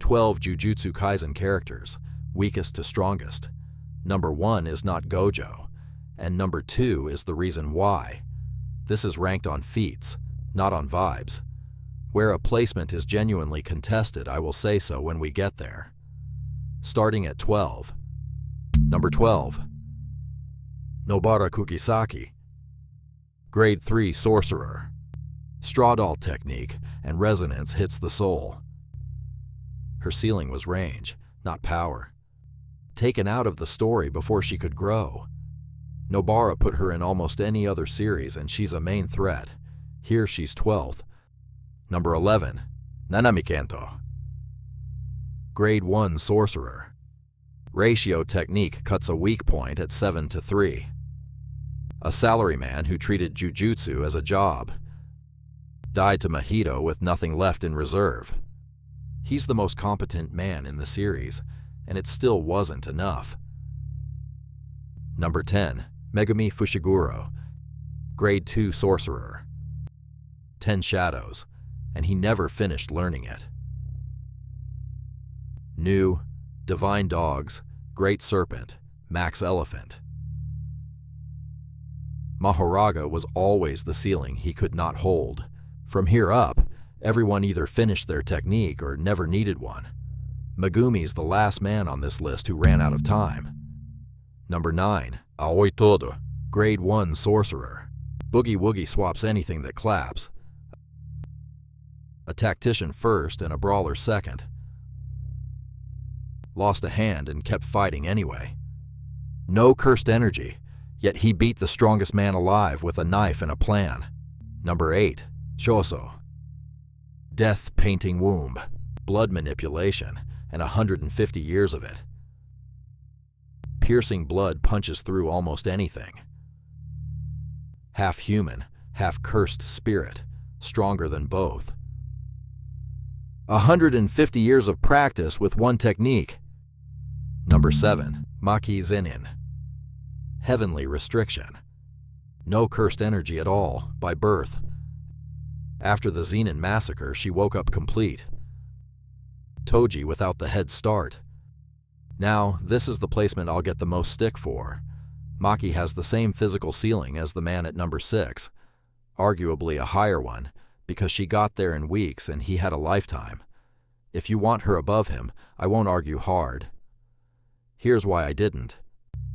12 Jujutsu Kaisen characters, weakest to strongest. Number 1 is not Gojo, and number 2 is the reason why. This is ranked on feats, not on vibes. Where a placement is genuinely contested, I will say so when we get there. Starting at 12. Number 12. Nobara Kugisaki. Grade 3 Sorcerer. Straw doll technique and resonance hits the soul. Her ceiling was range, not power. Taken out of the story before she could grow. Nobara put her in almost any other series and she's a main threat. Here she's 12th. Number 11. Nanami Kento. Grade 1 Sorcerer. Ratio technique cuts a weak point at 7-3. A salaryman who treated Jujutsu as a job. Died to mojito with nothing left in reserve. He's the most competent man in the series, and it still wasn't enough. Number 10. Megumi Fushiguro. Grade 2 Sorcerer. 10 Shadows, and he never finished learning it. New, Divine Dogs, Great Serpent, Max Elephant. Mahoraga was always the ceiling he could not hold. From here up, everyone either finished their technique or never needed one. Megumi's the last man on this list who ran out of time. Number 9. Aoi Todo. Grade 1 Sorcerer. Boogie Woogie swaps anything that claps. A tactician first and a brawler second. Lost a hand and kept fighting anyway. No cursed energy, yet he beat the strongest man alive with a knife and a plan. Number 8. Choso. Death painting womb, blood manipulation, and 150 years of it. Piercing blood punches through almost anything. Half human, half cursed spirit, stronger than both. 150 years of practice with one technique. Number 7. Maki Zenin. Heavenly restriction. No cursed energy at all, by birth. After the Zenin massacre, she woke up complete. Toji without the head start. Now, this is the placement I'll get the most stick for. Maki has the same physical ceiling as the man at number 6, arguably a higher one, because she got there in weeks and he had a lifetime. If you want her above him, I won't argue hard. Here's why I didn't.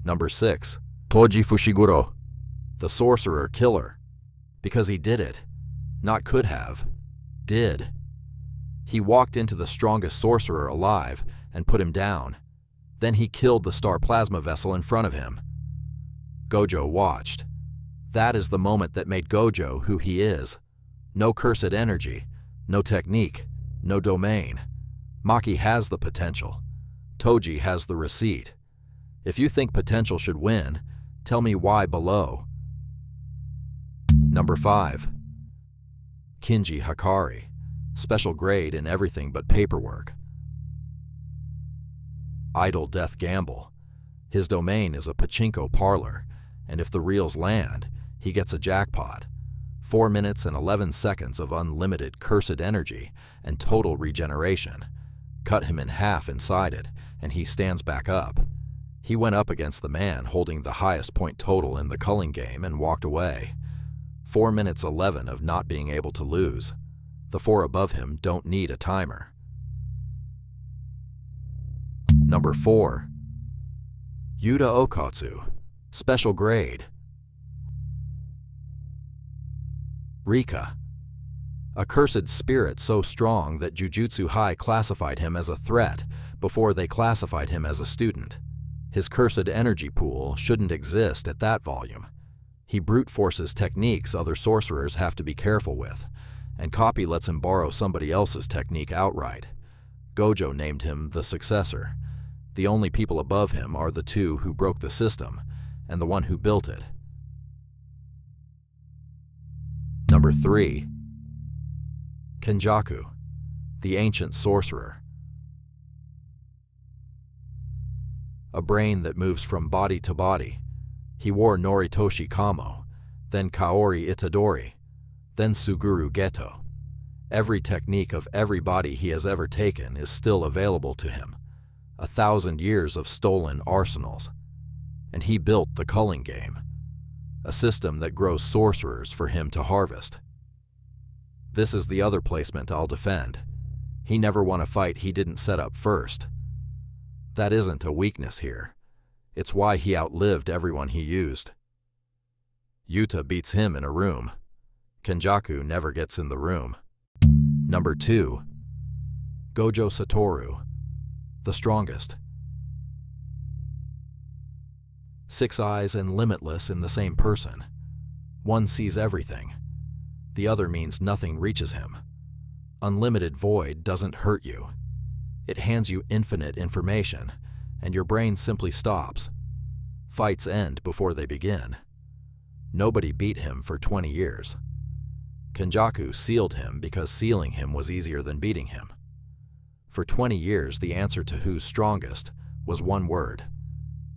Number 6. Toji Fushiguro. The Sorcerer Killer. Because he did it. Not could have. Did. He walked into the strongest sorcerer alive and put him down. Then he killed the star plasma vessel in front of him. Gojo watched. That is the moment that made Gojo who he is. No cursed energy, no technique, no domain. Maki has the potential. Toji has the receipt. If you think potential should win, tell me why below. Number 5. Kinji Hakari. Special grade in everything but paperwork. Idle death gamble. His domain is a pachinko parlor, and if the reels land, he gets a jackpot. 4 minutes and 11 seconds of unlimited cursed energy and total regeneration. Cut him in half inside it, and he stands back up. He went up against the man holding the highest point total in the culling game and walked away. 4 minutes 11 of not being able to lose. The 4 above him don't need a timer. Number 4. Yuta Okkotsu. Special grade. Rika. A cursed spirit so strong that Jujutsu High classified him as a threat before they classified him as a student. His cursed energy pool shouldn't exist at that volume. He brute forces techniques other sorcerers have to be careful with, and Copy lets him borrow somebody else's technique outright. Gojo named him the successor. The only people above him are the 2 who broke the system, and the one who built it. Number 3. Kenjaku, the ancient sorcerer. A brain that moves from body to body. He wore Noritoshi Kamo, then Kaori Itadori, then Suguru Geto. Every technique of every body he has ever taken is still available to him. 1,000 years of stolen arsenals. And he built the culling game, a system that grows sorcerers for him to harvest. This is the other placement I'll defend. He never won a fight he didn't set up first. That isn't a weakness here. It's why he outlived everyone he used. Yuta beats him in a room. Kenjaku never gets in the room. Number 2. Gojo Satoru, the strongest. 6 eyes and limitless in the same person. One sees everything. The other means nothing reaches him. Unlimited void doesn't hurt you. It hands you infinite information, and your brain simply stops. Fights end before they begin. Nobody beat him for 20 years. Kenjaku sealed him because sealing him was easier than beating him. For 20 years, the answer to who's strongest was one word.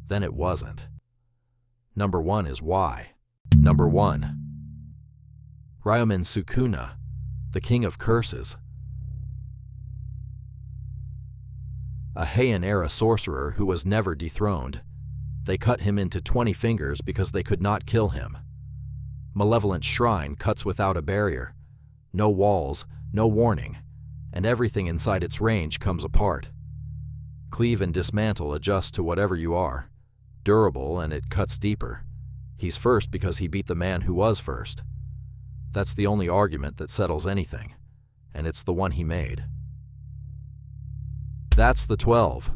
Then it wasn't. Number 1 is why. Number 1. Ryomen Sukuna, the king of curses. A Heian-era sorcerer who was never dethroned. They cut him into 20 fingers because they could not kill him. Malevolent shrine cuts without a barrier. No walls, no warning, and everything inside its range comes apart. Cleave and dismantle adjust to whatever you are. Durable, and it cuts deeper. He's first because he beat the man who was first. That's the only argument that settles anything, and it's the one he made. That's the 12.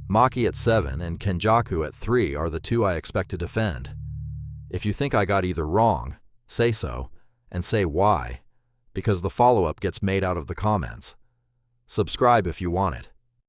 Maki at 7 and Kenjaku at 3 are the 2 I expect to defend. If you think I got either wrong, say so, and say why, because the follow-up gets made out of the comments. Subscribe if you want it.